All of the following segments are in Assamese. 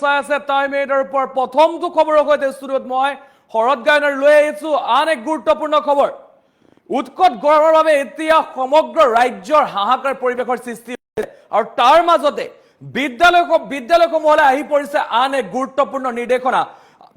চাই আছে টাইম এইডৰ ওপৰত প্ৰথমটো খবৰৰ সৈতে ষ্টুডিঅ'ত মই শৰৎ গায়নৰ লৈ আহিছো আন এক গুৰুত্বপূৰ্ণ খবৰ উৎকট গৰমৰ বাবে এতিয়া সমগ্ৰ ৰাজ্যৰ হাহাকাৰ পৰিৱেশৰ সৃষ্টি হৈছে আৰু তাৰ মাজতে বিদ্যালয়সমূহলৈ আহি পৰিছে আন এক গুৰুত্বপূৰ্ণ নিৰ্দেশনা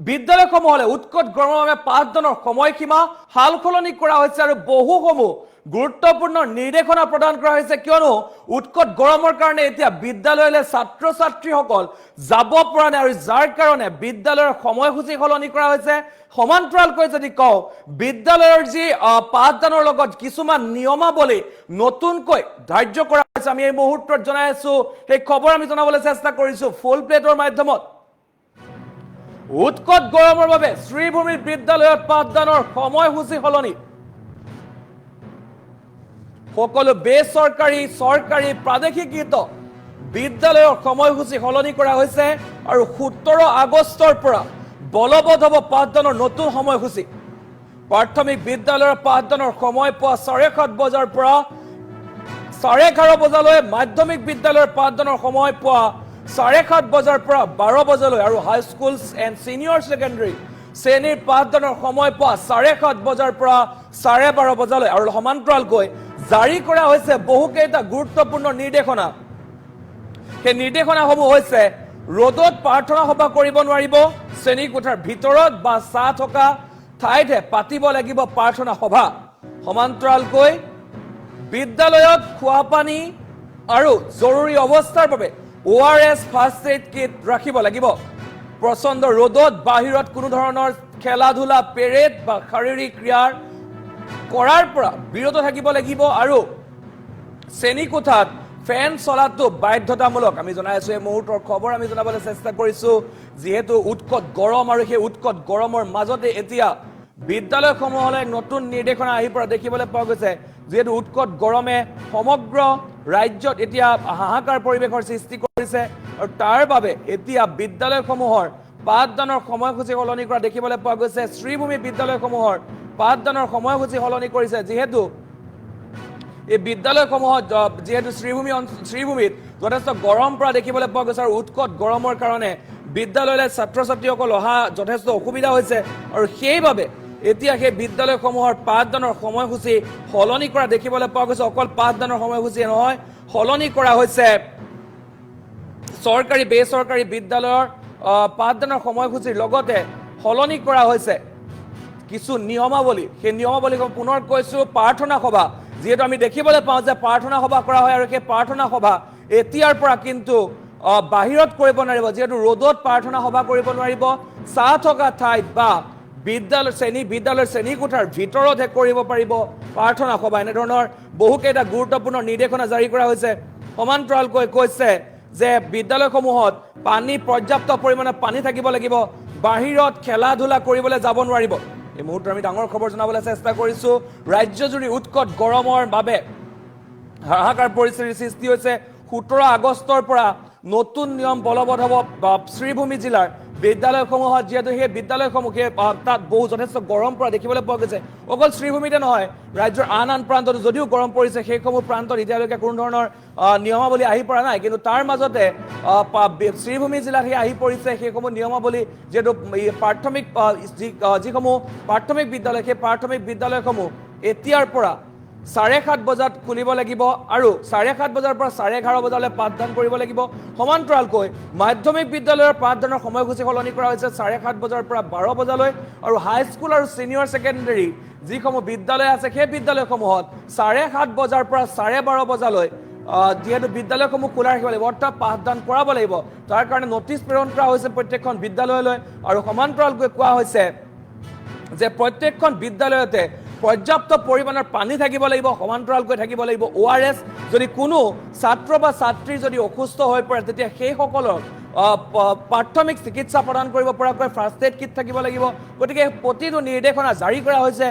বিদ্যালয়সমূহলৈ উৎকট গৰমৰ বাবে পাঠদানৰ সময়সীমা সালসলনি কৰা হৈছে আৰু বহুসমূহ গুৰুত্বপূৰ্ণ নিৰ্দেশনা প্ৰদান কৰা হৈছে কিয়নো উৎকট গৰমৰ কাৰণে এতিয়া বিদ্যালয়লৈ ছাত্ৰ ছাত্ৰীসকল যাব পৰা নাই আৰু যাৰ কাৰণে বিদ্যালয়ৰ সময়সূচী সলনি কৰা হৈছে সমান্তৰালকৈ যদি কওঁ বিদ্যালয়ৰ যি পাঠদানৰ লগত কিছুমান নিয়মাৱলী নতুনকৈ ধাৰ্য কৰা হৈছে আমি এই মুহূৰ্তত জনাই আছো সেই খবৰ আমি জনাবলৈ চেষ্টা কৰিছো ফুল প্লেটৰ মাধ্যমত উৎকট গৰমৰ বাবে শ্ৰীভূমি বিদ্যালয়ত পাঠদানৰ সময়সূচী সলনি সকলো বেচৰকাৰী চৰকাৰী প্ৰাদেশিকৃত বিদ্যালয়ৰ সময়সূচী সলনি কৰা হৈছে আৰু 17 আগষ্টৰ পৰা বলবৎ হ'ব পাঠদানৰ নতুন সময়সূচী প্ৰাথমিক বিদ্যালয়ৰ পাঠদানৰ সময় পুৱা 7:30 বজাৰ পৰা 11:30 বজালৈ মাধ্যমিক বিদ্যালয়ৰ পাঠদানৰ সময় পুৱা 7:30 বজাৰ পৰা 12 বজালৈ আৰু হাই স্কুল এণ্ড ছিনিয়ৰ ছেকেণ্ডাৰী শ্ৰেণীৰ পাঠদানৰ সময় পুৱা 7:30 বজাৰ পৰা 12:30 বজালৈ আৰু সমান্তৰালকৈ জাৰি কৰা হৈছে বহুকেইটা গুৰুত্বপূৰ্ণ নিৰ্দেশনা সেই নিৰ্দেশনাসমূহ হৈছে ৰ'দত প্ৰাৰ্থনা সভা কৰিব নোৱাৰিব শ্ৰেণী কোঠাৰ ভিতৰত বা ছাঁ থকা ঠাইতে পাতিব লাগিব প্ৰাৰ্থনা সভা সমান্তৰালকৈ বিদ্যালয়ত খোৱা পানী আৰু জৰুৰী অৱস্থাৰ বাবে ORS ফাৰ্ষ্ট এইড কিট ৰাখিব লাগিব প্ৰচণ্ড ৰ'দত বাহিৰত কোনো ধৰণৰ খেলা ধূলা পেৰেড বা শাৰীৰিক ক্ৰিয়াৰ কৰাৰ পৰা বিৰত থাকিব লাগিব আৰু শ্ৰেণী কোঠাত ফেন চলাটো বাধ্যতামূলক আমি জনাই আছো এই মুহূৰ্তৰ খবৰ আমি জনাবলৈ চেষ্টা কৰিছো যিহেতু উৎকট গৰম আৰু সেই উৎকট গৰমৰ মাজতে এতিয়া বিদ্যালয়সমূহলৈ নতুন নিৰ্দেশনা আহি পৰা দেখিবলৈ পোৱা গৈছে যিহেতু উৎকট গৰমে সমগ্ৰ ৰাজ্যত এতিয়া হাহাকাৰ পৰিৱেশৰ সৃষ্টি কৰিছে আৰু তাৰ বাবে এতিয়া বিদ্যালয়সমূহৰ পাঠদানৰ সময়সূচী সলনি কৰা দেখিবলৈ পোৱা গৈছে শ্ৰীভূমি বিদ্যালয়সমূহৰ পাঠদানৰ সময়সূচী সলনি কৰিছে যিহেতু এই বিদ্যালয়সমূহত যিহেতু শ্ৰীভূমিত যথেষ্ট গৰম পৰা দেখিবলৈ পোৱা গৈছে আৰু উৎকট গৰমৰ কাৰণে বিদ্যালয়লৈ ছাত্ৰ ছাত্ৰীসকল অহা যথেষ্ট অসুবিধা হৈছে আৰু সেইবাবে এতিয়া সেই বিদ্যালয়সমূহৰ পাঠদানৰ সময়সূচী সলনি কৰা দেখিবলৈ পোৱা গৈছে অকল পাঠদানৰ সময়সূচী নহয় সলনি কৰা হৈছে চৰকাৰী বেচৰকাৰী বিদ্যালয়ৰ পাঠদানৰ সময়সূচীৰ লগতে সলনি কৰা হৈছে কিছু নিয়মাৱলী সেই নিয়মাৱলীসমূহ পুনৰ কৈছো প্ৰাৰ্থনা সভা যেহেতু আমি দেখিবলৈ পাওঁ যে প্ৰাৰ্থনা সভা কৰা হয় আৰু সেই প্ৰাৰ্থনা সভা এতিয়াৰ পৰা কিন্তু বাহিৰত কৰিব নোৱাৰিব যেহেতু ৰ'দত প্ৰাৰ্থনা সভা কৰিব নোৱাৰিব ছাঁ থকা ঠাইত বা বিদ্যালয়ৰ শ্ৰেণী কোঠাৰ ভিতৰতহে কৰিব পাৰিব প্ৰাৰ্থনা সভা এনেধৰণৰ বহুকেইটা গুৰুত্বপূৰ্ণ নিৰ্দেশনা জাৰি কৰা হৈছে সমান্তৰালকৈ কৈছে যে বিদ্যালয়সমূহত পানী পৰ্যাপ্ত পৰিমাণে পানী থাকিব লাগিব বাহিৰত খেলা ধূলা কৰিবলৈ যাব নোৱাৰিব এই মুহূৰ্তত আমি ডাঙৰ খবৰ জনাবলৈ চেষ্টা কৰিছো ৰাজ্যজুৰি উৎকট গৰমৰ বাবে হাহাকাৰ পৰিস্থিতিৰ সৃষ্টি হৈছে 17 আগষ্টৰ পৰা নতুন নিয়ম বলবৎ হ'ব শ্ৰীভূমি জিলাৰ বিদ্যালয়সমূহত যিহেতু সেই বিদ্যালয়সমূহে তাত বহু যথেষ্ট গৰম পৰা দেখিবলৈ পোৱা গৈছে অকল শ্ৰীভূমিতে নহয় ৰাজ্যৰ আন প্ৰান্তত যদিও গৰম পৰিছে সেইসমূহ প্ৰান্তত এতিয়ালৈকে কোনো ধৰণৰ নিয়মাৱলী আহি পৰা নাই কিন্তু তাৰ মাজতে শ্ৰীভূমি জিলাত আহি পৰিছে সেইসমূহ নিয়মাৱলী যিহেতু প্ৰাথমিক যিসমূহ প্ৰাথমিক বিদ্যালয় সেই প্ৰাথমিক বিদ্যালয়সমূহ এতিয়াৰ পৰা 7:30 বজাত খুলিব লাগিব আৰু 7:30 বজাৰ পৰা 11:30 বজালৈ পাঠদান কৰিব লাগিব সমান্তৰালকৈ মাধ্যমিক বিদ্যালয়ৰ পাঠদানৰ সময়সূচী সলনি কৰা হৈছে 7:30 বজাৰ পৰা 12 বজালৈ আৰু হাই স্কুল আৰু ছিনিয়ৰ ছেকেণ্ডাৰী যিসমূহ বিদ্যালয় আছে সেই বিদ্যালয়সমূহত 7:30 বজাৰ পৰা 12:30 বজালৈ যিহেতু বিদ্যালয়সমূহ খোলা ৰাখিব লাগিব অৰ্থাৎ পাঠদান কৰাব লাগিব তাৰ কাৰণে নটিচ প্ৰেৰণ কৰা হৈছে প্ৰত্যেকখন বিদ্যালয়লৈ আৰু সমান্তৰালকৈ কোৱা হৈছে যে প্ৰত্যেকখন বিদ্যালয়তে পৰ্যাপ্ত পৰিমাণৰ পানী থাকিব লাগিব সমান্তৰালকৈ থাকিব লাগিব ORS যদি কোনো ছাত্ৰ বা ছাত্ৰী যদি অসুস্থ হৈ পৰে তেতিয়া সেইসকলক প্ৰাথমিক চিকিৎসা প্ৰদান কৰিব পৰাকৈ ফাৰ্ষ্ট এইড কিট থাকিব লাগিব গতিকে প্ৰতিটো নিৰ্দেশনা জাৰি কৰা হৈছে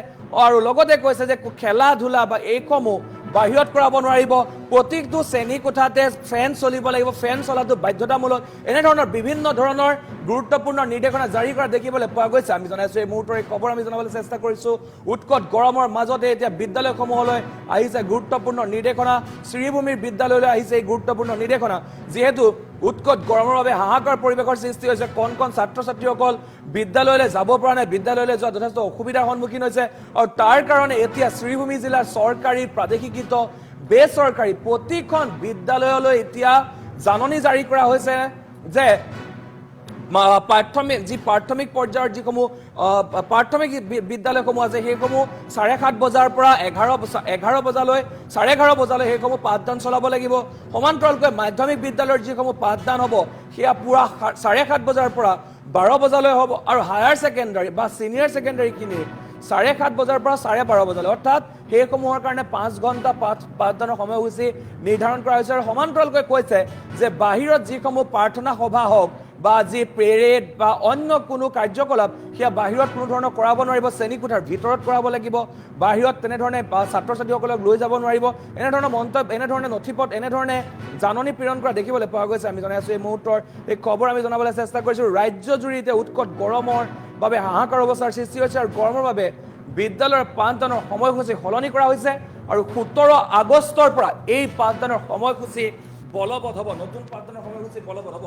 আৰু লগতে কৈছে যে খেলা ধূলা বা এইসমূহ বাহিৰত কৰাব নোৱাৰিব প্ৰতিটো শ্ৰেণী কোঠাতে ফেন চলিব লাগিব ফেন চলাটো বাধ্যতামূলক এনেধৰণৰ বিভিন্ন ধৰণৰ গুৰুত্বপূৰ্ণ নিৰ্দেশনা জাৰি কৰা দেখিবলৈ পোৱা গৈছে আমি জনাইছো এই মুহূৰ্তৰ এই খবৰ আমি জনাবলৈ চেষ্টা কৰিছো উৎকট গৰমৰ মাজতে এতিয়া বিদ্যালয়সমূহলৈ আহিছে গুৰুত্বপূৰ্ণ নিৰ্দেশনা শ্ৰীভূমিৰ বিদ্যালয়লৈ আহিছে এই গুৰুত্বপূৰ্ণ নিৰ্দেশনা যিহেতু উৎকট গৰমৰ বাবে হাহাকাৰ পৰিৱেশৰ সৃষ্টি হৈছে কণ কণ ছাত্ৰ ছাত্ৰীসকল বিদ্যালয়লৈ যাব পৰা নাই বিদ্যালয়লৈ যোৱা যথেষ্ট অসুবিধাৰ সন্মুখীন হৈছে আৰু তাৰ কাৰণে এতিয়া শ্ৰীভূমি জিলাৰ চৰকাৰী প্ৰাদেশিকৃত বেচৰকাৰী প্ৰতিখন বিদ্যালয়লৈ এতিয়া জাননী জাৰি কৰা হৈছে যে প্ৰাথমিক পৰ্যায়ৰ যিসমূহ প্ৰাথমিক বিদ্যালয়সমূহ আছে সেইসমূহ 7:30 বজাৰ পৰা 11 বজালৈ 11:30 বজালৈ সেইসমূহ পাঠদান চলাব লাগিব সমান্তৰালকৈ মাধ্যমিক বিদ্যালয়ৰ যিসমূহ পাঠদান হ'ব সেয়া পুৰা 7:30 বজাৰ পৰা 12 বজালৈ হ'ব আৰু হায়াৰ ছেকেণ্ডাৰী বা ছিনিয়ৰ ছেকেণ্ডাৰীখিনি 7:30 বজাৰ পৰা 12:30 বজালৈ অৰ্থাৎ সেইসমূহৰ কাৰণে 5 ঘণ্টা পাঠদানৰ সময়সূচী নিৰ্ধাৰণ কৰা হৈছে আৰু সমান্তৰালকৈ কৈছে যে বাহিৰত যিসমূহ প্ৰাৰ্থনা সভা হওক বা যি পেৰেড বা অন্য কোনো কাৰ্যকলাপ সেয়া বাহিৰত কোনো ধৰণৰ কৰাব নোৱাৰিব শ্ৰেণীকোঠাৰ ভিতৰত কৰাব লাগিব বাহিৰত তেনেধৰণে ছাত্ৰ ছাত্ৰীসকলক লৈ যাব নোৱাৰিব এনেধৰণৰ মন্তব্য এনেধৰণে নথিপত্ৰ এনেধৰণে জাননী প্ৰেৰণ কৰা দেখিবলৈ পোৱা গৈছে আমি জনাই আছো এই মুহূৰ্তৰ এই খবৰ আমি জনাবলৈ চেষ্টা কৰিছোঁ ৰাজ্যজুৰি এতিয়া উৎকট গৰমৰ বাবে হাহাকাৰ অৱস্থাৰ সৃষ্টি হৈছে আৰু গৰমৰ বাবে বিদ্যালয়ৰ পাঠদানৰ সময়সূচী সলনি কৰা হৈছে আৰু 17 আগষ্টৰ পৰা এই পাঠদানৰ সময়সূচী বলবৎ হ'ব নতুন পাঠদানৰ সময়সূচী বলবৎ হ'ব